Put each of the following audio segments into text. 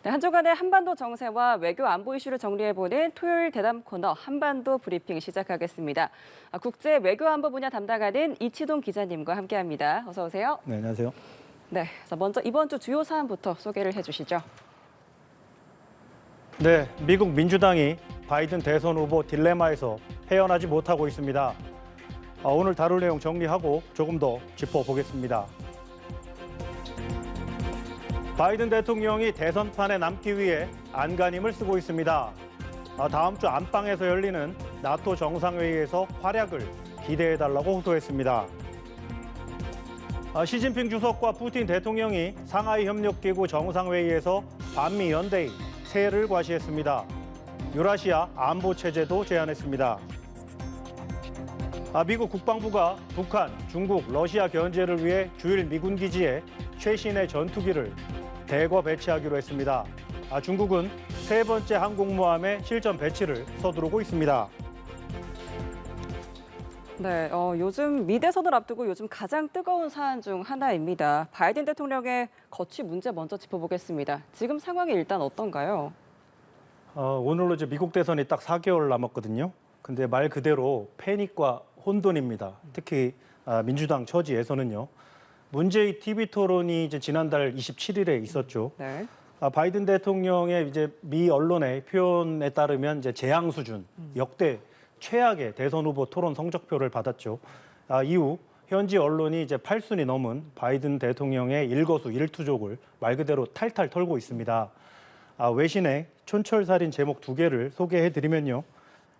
네, 한 주간의 한반도 정세와 외교 안보 이슈를 정리해보는 토요일 대담 코너 한반도 브리핑 시작하겠습니다. 국제 외교 안보 분야 담당하는 이치동 기자님과 함께합니다. 어서 오세요. 네, 안녕하세요. 네, 그래서 먼저 이번 주 주요 사안부터 소개를 해주시죠. 네, 미국 민주당이 바이든 대선 후보 딜레마에서 헤어나지 못하고 있습니다. 오늘 다룰 내용 정리하고 조금 더 짚어보겠습니다. 바이든 대통령이 대선판에 남기 위해 안간힘을 쓰고 있습니다. 다음 주 안방에서 열리는 나토 정상회의에서 활약을 기대해달라고 호소했습니다. 시진핑 주석과 푸틴 대통령이 상하이 협력기구 정상회의에서 반미 연대의 세를 과시했습니다. 유라시아 안보 체제도 제안했습니다. 미국 국방부가 북한, 중국, 러시아 견제를 위해 주일 미군 기지에 최신의 전투기를 대거 배치하기로 했습니다. 중국은 세 번째 항공모함의 실전 배치를 서두르고 있습니다. 네, 요즘 미 대선을 앞두고 요즘 가장 뜨거운 사안 중 하나입니다. 바이든 대통령의 거취 문제 먼저 짚어보겠습니다. 지금 상황이 일단 어떤가요? 오늘로 이제 미국 대선이 딱 4개월 남았거든요. 근데 말 그대로 패닉과 혼돈입니다. 특히 민주당 처지에서는요. 문제의 TV 토론이 이제 지난달 27일에 있었죠. 네. 바이든 대통령의 이제 미 언론의 표현에 따르면 이제 재앙 수준, 역대 최악의 대선 후보 토론 성적표를 받았죠. 이후 현지 언론이 이제 8순이 넘은 바이든 대통령의 일거수일투족을 말 그대로 탈탈 털고 있습니다. 외신의 촌철살인 제목 2개를 소개해드리면요.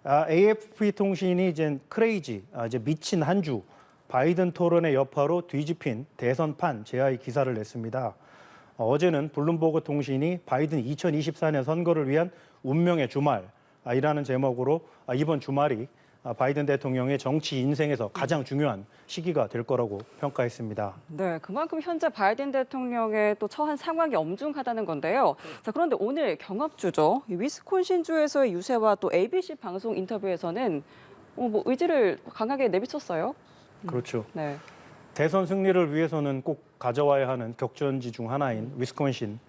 AFP 통신이 이제 크레이지, 이제 미친 한 주, 바이든 토론의 여파로 뒤집힌 대선판 제하의 기사를 냈습니다. 어제는 블룸버그 통신이 바이든 2024년 선거를 위한 운명의 주말이라는 제목으로 이번 주말이 바이든 대통령의 정치 인생에서 가장 중요한 시기가 될 거라고 평가했습니다. 네, 그만큼 현재 바이든 대통령의 또 처한 상황이 엄중하다는 건데요. 자, 그런데 오늘 경합주죠. 위스콘신주에서의 유세와 또 ABC 방송 인터뷰에서는 의지를 강하게 내비쳤어요. 그렇죠. 네. 대선 승리를 위해서는 꼭 가져와야 하는 격전지 중 하나인 위스콘신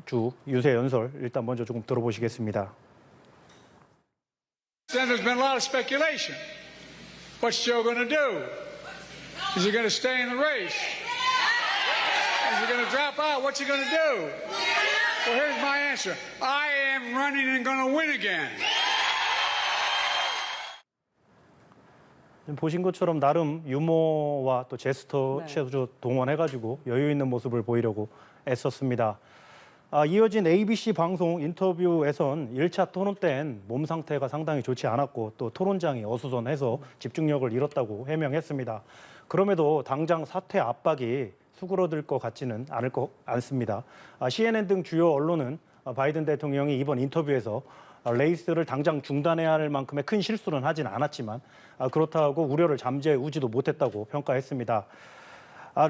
주 유세 연설 일단 먼저 조금 들어보시겠습니다. Then there's been a lot of speculation. What's Joe going to do? Is he going to stay in the race? Is he going to drop out? What's he going to do? Well, here's my answer. I am running and going to win again. 보신 것처럼 나름 유머와 또 제스처 동원해가지고 여유 있는 모습을 보이려고 애썼습니다. 이어진 ABC 방송 인터뷰에선 1차 토론 때는 몸 상태가 상당히 좋지 않았고 또 토론장이 어수선해서 집중력을 잃었다고 해명했습니다. 그럼에도 당장 사퇴 압박이 수그러들 것 같지는 않습니다. CNN 등 주요 언론은 바이든 대통령이 이번 인터뷰에서 레이스를 당장 중단해야 할 만큼의 큰 실수는 하진 않았지만 그렇다고 우려를 잠재우지도 못했다고 평가했습니다.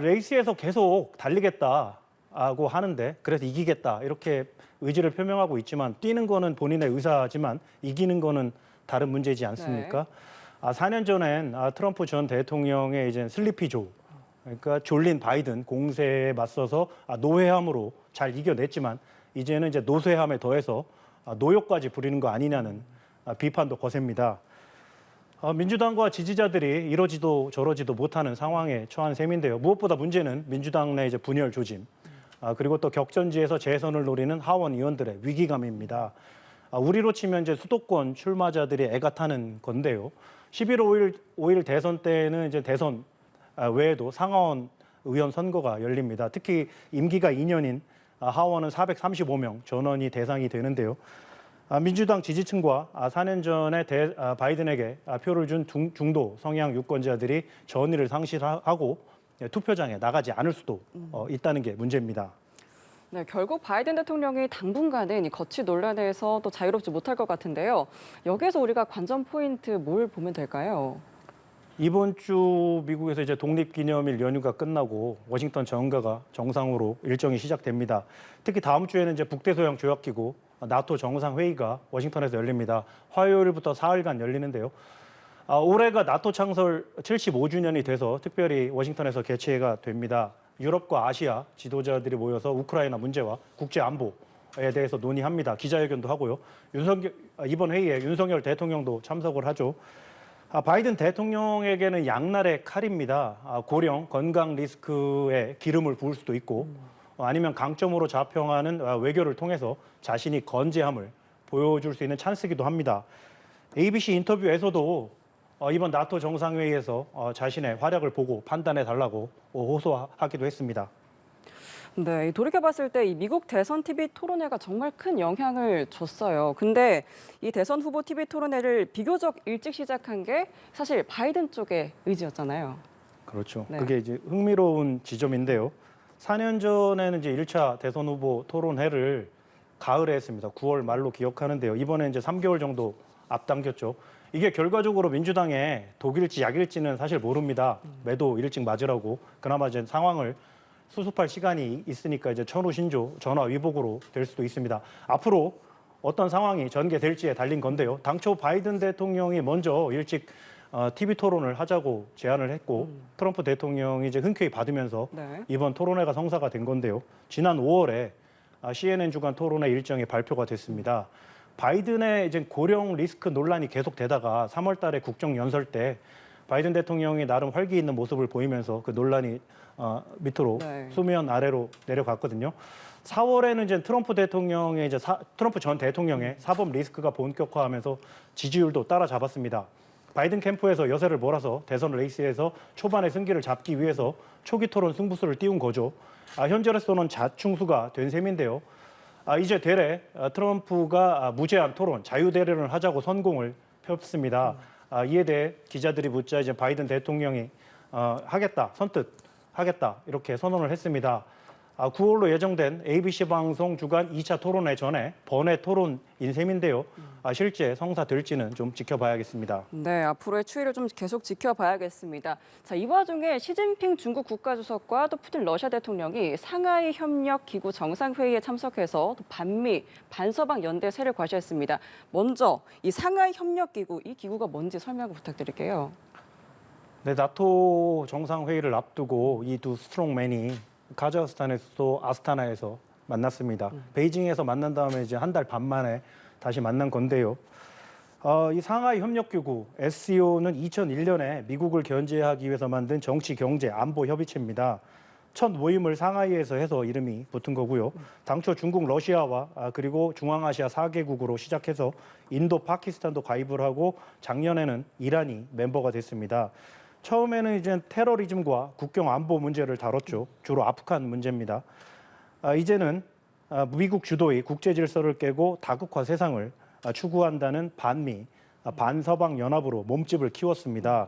레이스에서 계속 달리겠다고 하는데 그래서 이기겠다 이렇게 의지를 표명하고 있지만 뛰는 거는 본인의 의사지만 이기는 거는 다른 문제지 않습니까? 네. 4년 전엔 트럼프 전 대통령의 이제 슬리피 조, 그러니까 졸린 바이든 공세에 맞서서 노회함으로 잘 이겨냈지만 이제는 이제 노쇠함에 더해서 노욕까지 부리는 거 아니냐는 비판도 거셉니다. 민주당과 지지자들이 이러지도 저러지도 못하는 상황에 처한 셈인데요. 무엇보다 문제는 민주당 내 이제 분열 조짐, 그리고 또 격전지에서 재선을 노리는 하원 의원들의 위기감입니다. 우리로 치면 이제 수도권 출마자들이 애가 타는 건데요. 11월 5일 대선 때는 이제 대선 외에도 상하원 의원 선거가 열립니다. 특히 임기가 2년인 하원은 435명 전원이 대상이 되는데요. 민주당 지지층과 4년 전에 바이든에게 표를 준 중도 성향 유권자들이 전의를 상실하고 투표장에 나가지 않을 수도 있다는 게 문제입니다. 네, 결국 바이든 대통령이 당분간은 이 거취 논란에서 또 자유롭지 못할 것 같은데요. 여기에서 우리가 관전 포인트 뭘 보면 될까요? 이번 주 미국에서 이제 독립기념일 연휴가 끝나고 워싱턴 정가가 정상으로 일정이 시작됩니다. 특히 다음 주에는 이제 북대서양 조약기구 나토 정상회의가 워싱턴에서 열립니다. 화요일부터 사흘간 열리는데요. 올해가 나토 창설 75주년이 돼서 특별히 워싱턴에서 개최가 됩니다. 유럽과 아시아 지도자들이 모여서 우크라이나 문제와 국제 안보 방어에 대해서 논의합니다. 기자회견도 하고요. 이번 회의에 윤석열 대통령도 참석을 하죠. 바이든 대통령에게는 양날의 칼입니다. 고령, 건강 리스크에 기름을 부을 수도 있고 아니면 강점으로 자평하는 외교를 통해서 자신이 건재함을 보여줄 수 있는 찬스이기도 합니다. ABC 인터뷰에서도 이번 나토 정상회의에서 자신의 활약을 보고 판단해달라고 호소하기도 했습니다. 네, 돌이켜봤을 때 이 미국 대선 TV 토론회가 정말 큰 영향을 줬어요. 근데 이 대선 후보 TV 토론회를 비교적 일찍 시작한 게 사실 바이든 쪽의 의지였잖아요. 그렇죠. 네. 그게 이제 흥미로운 지점인데요. 4년 전에는 이제 1차 대선 후보 토론회를 가을에 했습니다. 9월 말로 기억하는데요. 이번에 이제 3개월 정도 앞당겼죠. 이게 결과적으로 민주당의 독일지 약일지는 사실 모릅니다. 매도 일찍 맞으라고. 그나마 이제 상황을 수습할 시간이 있으니까 이제 천우신조 전화 위복으로 될 수도 있습니다. 앞으로 어떤 상황이 전개될지에 달린 건데요. 당초 바이든 대통령이 먼저 일찍 TV 토론을 하자고 제안을 했고 트럼프 대통령이 이제 흔쾌히 받으면서 네. 이번 토론회가 성사가 된 건데요. 지난 5월에 CNN 주간 토론회 일정이 발표가 됐습니다. 바이든의 이제 고령 리스크 논란이 계속되다가 3월 달에 국정연설 때 바이든 대통령이 나름 활기 있는 모습을 보이면서 그 논란이 밑으로 네. 수면 아래로 내려갔거든요. 4월에는 이제 트럼프 대통령의 트럼프 전 대통령의 사법 리스크가 본격화하면서 지지율도 따라잡았습니다. 바이든 캠프에서 여세를 몰아서 대선 레이스에서 초반에 승기를 잡기 위해서 초기 토론 승부수를 띄운 거죠. 현재로서는 자충수가 된 셈인데요. 이제 되레 트럼프가 무제한 토론, 자유대련을 하자고 선공을 폈습니다. 이에 대해 기자들이 묻자 이제 바이든 대통령이 하겠다, 선뜻 하겠다 이렇게 선언을 했습니다. 9월로 예정된 ABC 방송 주간 2차 토론회 전에 번외 토론인 셈인데요. 실제 성사될지는 좀 지켜봐야겠습니다. 네, 앞으로의 추이를 좀 계속 지켜봐야겠습니다. 자, 이 와중에 시진핑 중국 국가주석과 또 푸틴 러시아 대통령이 상하이 협력 기구 정상회의에 참석해서 또 반미, 반서방 연대세를 과시했습니다. 먼저 이 상하이 협력 기구, 이 기구가 뭔지 설명 부탁드릴게요. 네, 나토 정상회의를 앞두고 이 두 스트롱맨이 카자흐스탄의 수도 아스타나에서 만났습니다. 베이징에서 만난 다음에 이제 한 달 반 만에 다시 만난 건데요. 이 상하이 협력기구 SCO는 2001년에 미국을 견제하기 위해서 만든 정치, 경제, 안보 협의체입니다. 첫 모임을 상하이에서 해서 이름이 붙은 거고요. 당초 중국, 러시아와 그리고 중앙아시아 4개국으로 시작해서 인도, 파키스탄도 가입을 하고 작년에는 이란이 멤버가 됐습니다. 처음에는 이제 테러리즘과 국경 안보 문제를 다뤘죠. 주로 아프간 문제입니다. 이제는 미국 주도의 국제 질서를 깨고 다국화 세상을 추구한다는 반미, 반서방 연합으로 몸집을 키웠습니다.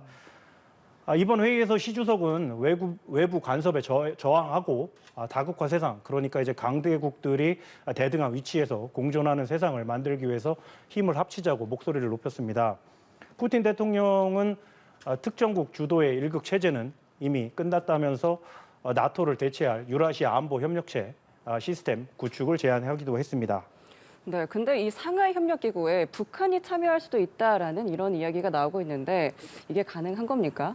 이번 회의에서 시 주석은 외부 간섭에 저항하고 다국화 세상, 그러니까 이제 강대국들이 대등한 위치에서 공존하는 세상을 만들기 위해서 힘을 합치자고 목소리를 높였습니다. 푸틴 대통령은 특정국 주도의 일극 체제는 이미 끝났다면서 나토를 대체할 유라시아 안보 협력체 시스템 구축을 제안하기도 했습니다. 네, 근데 이 상하이 협력 기구에 북한이 참여할 수도 있다라는 이런 이야기가 나오고 있는데 이게 가능한 겁니까?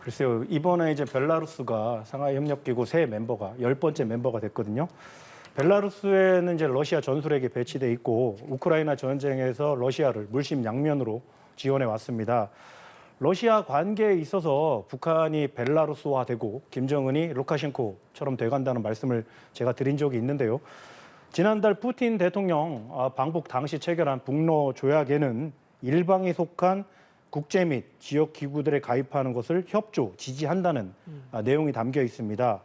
글쎄요, 이번에 이제 벨라루스가 상하이 협력기구 새 멤버가 10번째 멤버가 됐거든요. 벨라루스에는 이제 러시아 전술핵이 배치돼 있고 우크라이나 전쟁에서 러시아를 물심양면으로 지원해 왔습니다. 러시아 관계에 있어서 북한이 벨라루스화되고 김정은이 루카셴코처럼 돼간다는 말씀을 제가 드린 적이 있는데요. 지난달 푸틴 대통령 방북 당시 체결한 북러 조약에는 일방에 속한 국제 및 지역 기구들에 가입하는 것을 협조, 지지한다는 내용이 담겨 있습니다.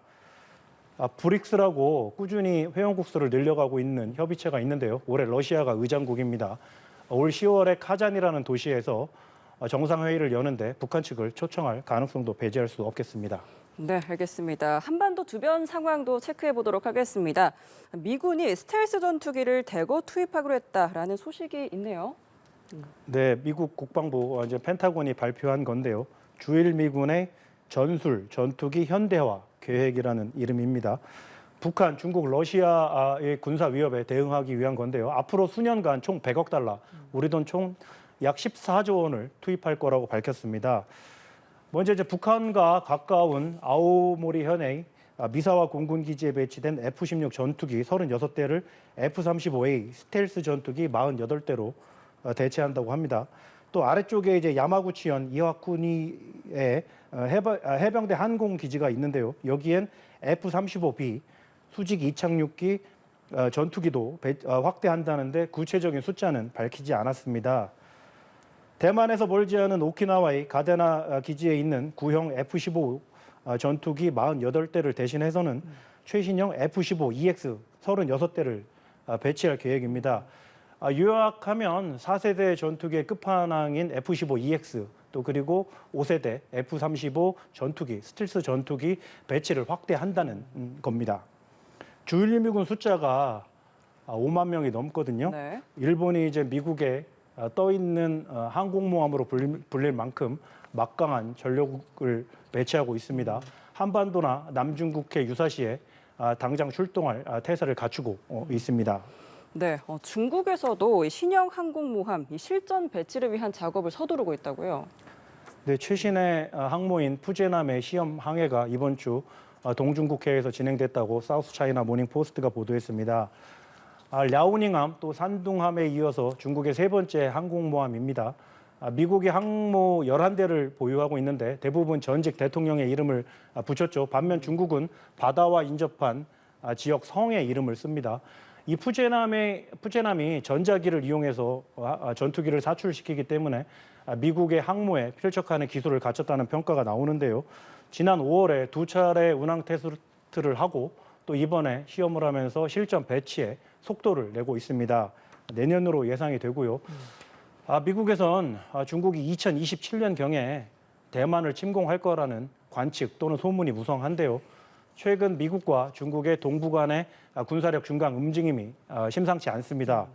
브릭스라고 꾸준히 회원국 수를 늘려가고 있는 협의체가 있는데요. 올해 러시아가 의장국입니다. 올 10월에 카잔이라는 도시에서 정상회의를 여는데 북한 측을 초청할 가능성도 배제할 수 없겠습니다. 네, 알겠습니다. 한반도 주변 상황도 체크해 보도록 하겠습니다. 미군이 스텔스 전투기를 대거 투입하기로 했다라는 소식이 있네요. 네, 미국 국방부 이제 펜타곤이 발표한 건데요. 주일 미군의 전술 전투기 현대화 계획이라는 이름입니다. 북한, 중국, 러시아의 군사 위협에 대응하기 위한 건데요. 앞으로 수년간 총 100억 달러, 우리 돈 총 약 14조 원을 투입할 거라고 밝혔습니다. 먼저 이제 북한과 가까운 아오모리 현의 미사와 공군 기지에 배치된 F-16 전투기 36대를 F-35A 스텔스 전투기 48대로 대체한다고 합니다. 또 아래쪽에 이제 야마구치현 이와쿠니에 해병대 항공 기지가 있는데요. 여기엔 F-35B 수직 이착륙기 전투기도 확대한다는데 구체적인 숫자는 밝히지 않았습니다. 대만에서 멀지 않은 오키나와의 가데나 기지에 있는 구형 F-15 전투기 48대를 대신해서는 최신형 F-15EX 36대를 배치할 계획입니다. 요약하면 4세대 전투기의 끝판왕인 F-15EX 또 그리고 5세대 F-35 전투기, 스틸스 전투기 배치를 확대한다는 겁니다. 주일미군 숫자가 5만 명이 넘거든요. 네. 일본이 이제 미국에 떠 있는 항공모함으로 불릴 만큼 막강한 전력을 배치하고 있습니다. 한반도나 남중국해 유사시에 당장 출동할 태세를 갖추고 있습니다. 네, 중국에서도 이 신형 항공모함 이 실전 배치를 위한 작업을 서두르고 있다고요. 네, 최신의 항모인 푸제남의 시험 항해가 이번 주 동중국해에서 진행됐다고 사우스 차이나 모닝 포스트가 보도했습니다. 랴오닝함 또 산둥함에 이어서 중국의 세 번째 항공모함입니다. 미국이 항모 11대를 보유하고 있는데 대부분 전직 대통령의 이름을 붙였죠. 반면 중국은 바다와 인접한 지역 성의 이름을 씁니다. 이 푸제남이 전자기를 이용해서 전투기를 사출시키기 때문에 미국의 항모에 필적하는 기술을 갖췄다는 평가가 나오는데요. 지난 5월에 2차례 운항 테스트를 하고 또 이번에 시험을 하면서 실전 배치에 속도를 내고 있습니다. 내년으로 예상이 되고요. 미국에선 중국이 2027년경에 대만을 침공할 거라는 관측 또는 소문이 무성한데요. 최근 미국과 중국의 동부 간의 군사력 중강 움직임이 심상치 않습니다.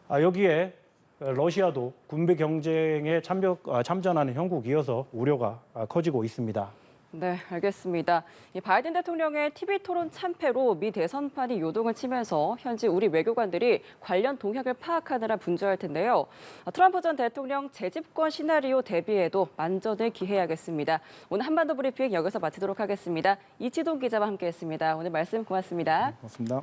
여기에 러시아도 군비 경쟁에 참전하는 형국이어서 우려가 커지고 있습니다. 네, 알겠습니다. 이 바이든 대통령의 TV 토론 참패로 미 대선판이 요동을 치면서 현지 우리 외교관들이 관련 동향을 파악하느라 분주할 텐데요. 트럼프 전 대통령 재집권 시나리오 대비에도 만전을 기해야겠습니다. 오늘 한반도 브리핑 여기서 마치도록 하겠습니다. 이치동 기자와 함께했습니다. 오늘 말씀 고맙습니다. 고맙습니다.